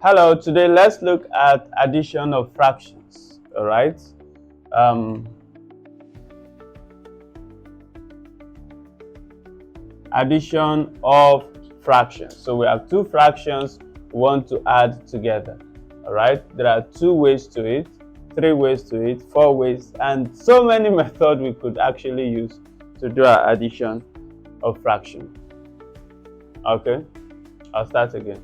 Hello, today let's look at addition of fractions. All right. Addition of fractions. So we have two fractions we want to add together. All right. There are 2 ways to it, 3 ways to it, 4 ways, and so many methods we could actually use to do our addition of fraction. Okay. I'll start again.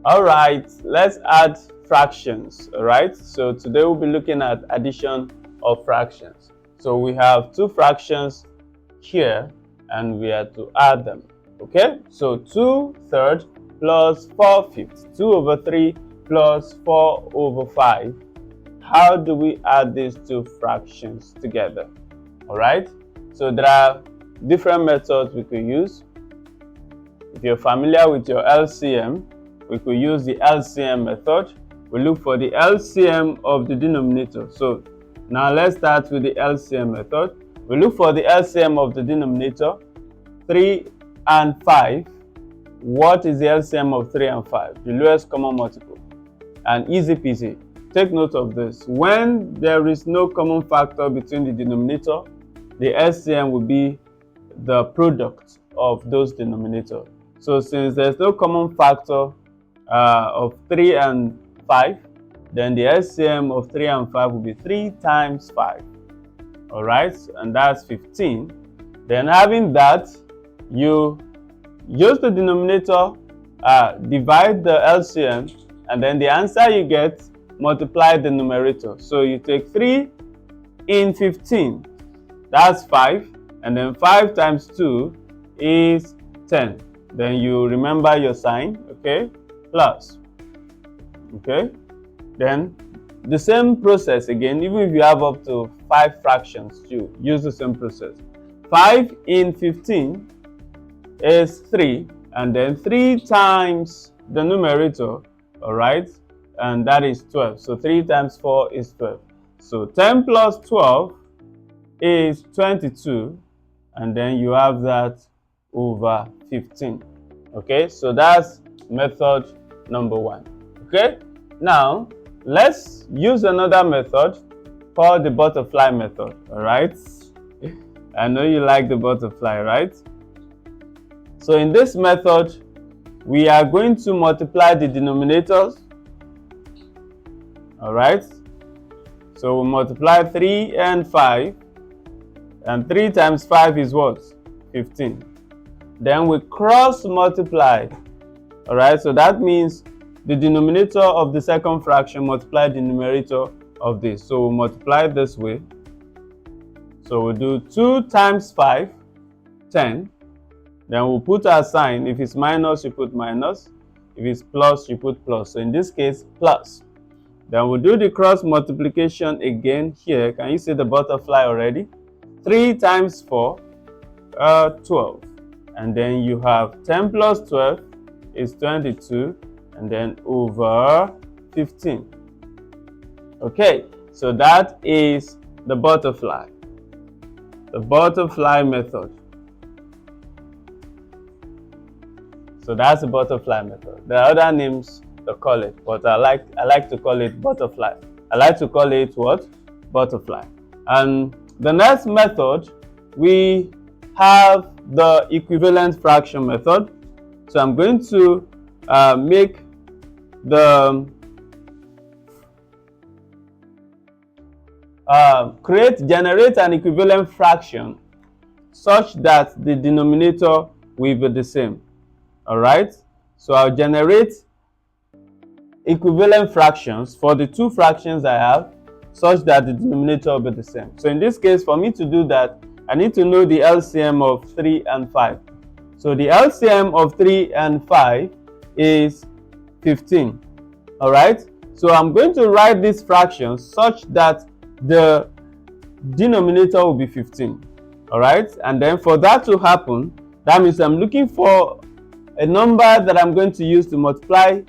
All right, let's add fractions. All right, so today we'll be looking at addition of fractions. So we have 2 fractions here and we are to add them. Okay, so 2/3 plus 4/5, 2/3 plus 4/5. How do we add these 2 fractions together? All right, so there are different methods we could use. If you're familiar with your LCM, we could use the LCM method. We look for the LCM of the denominator. So now let's start with the LCM method. We look for the LCM of the denominator, 3 and 5. What is the LCM of 3 and 5? The lowest common multiple. And easy peasy. Take note of this. When there is no common factor between the denominator, the LCM will be the product of those denominators. So since there's no common factor of 3 and 5, then the LCM of 3 and 5 will be 3 times 5. All right, and that's 15. Then having that, you use the denominator, divide the LCM, and then the answer you get, multiply the numerator. So you take 3 in 15, that's 5, and then 5 times 2 is 10. Then you remember your sign, okay, plus. Okay, then the same process again. Even if you have up to 5 fractions, you use the same process. 5 in 15 is 3, and then 3 times the numerator, all right, and that is 12. So 3 times 4 is 12. So 10 plus 12 is 22, and then you have that over 15. Okay, so that's method number 1. Okay, now let's use another method called the butterfly method. All right, I know you like the butterfly, right? So in this method, we are going to multiply the denominators. All right, so we multiply 3 and 5, and 3 times 5 is what? 15. Then we cross multiply. All right, so that means the denominator of the second fraction multiply the numerator of this. So we'll multiply this way. So we'll do 2 times 5, 10. Then we'll put our sign. If it's minus, you put minus. If it's plus, you put plus. So in this case, plus. Then we'll do the cross multiplication again here. Can you see the butterfly already? 3 times 4, 12. And then you have 10 plus 12 is 22, and then over 15. Okay, so that is the butterfly method. So that's the butterfly method. There are other names to call it, but I like to call it butterfly. I like to call it what? Butterfly. And the next method, we have the equivalent fraction method. So I'm going to generate an equivalent fraction such that the denominator will be the same. All right, so I'll generate equivalent fractions for the 2 fractions I have such that the denominator will be the same. So in this case, for me to do that, I need to know the LCM of 3 and 5. So the LCM of 3 and 5 is 15. All right, so I'm going to write these fractions such that the denominator will be 15. All right, and then for that to happen, that means I'm looking for a number that I'm going to use to multiply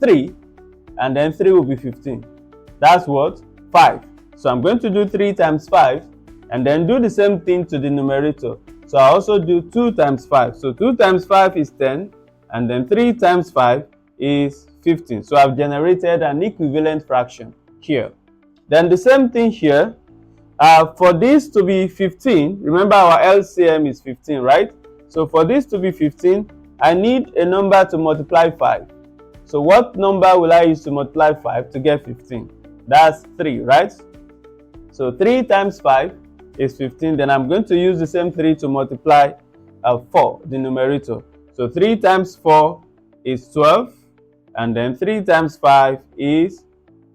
3, and then 3 will be 15. That's what? 5. So I'm going to do 3 times 5 and then do the same thing to the numerator. So I also do 2 times 5. So 2 times 5 is 10 and then 3 times 5 is 15. So I've generated an equivalent fraction here. Then the same thing here. For this to be 15, remember our LCM is 15, right? So for this to be 15, I need a number to multiply 5. So what number will I use to multiply 5 to get 15? That's 3, right? So 3 times 5 is 15. Then I'm going to use the same 3 to multiply 4, the numerator. So 3 times 4 is 12. And then 3 times 5 is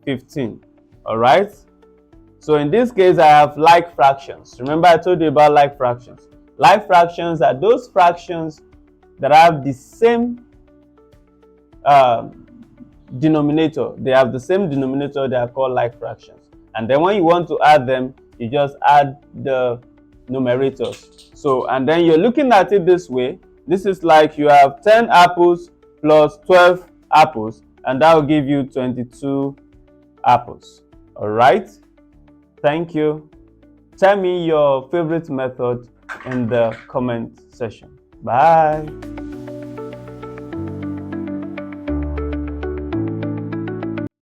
15. All right? So in this case, I have like fractions. Remember I told you about like fractions. Like fractions are those fractions that have the same denominator. They have the same denominator. They are called like fractions. And then when you want to add them, you just add the numerators. So, and then you're looking at it this way. This is like you have 10 apples plus 12 apples, and that will give you 22 apples. All right? Thank you. Tell me your favorite method in the comment section. Bye.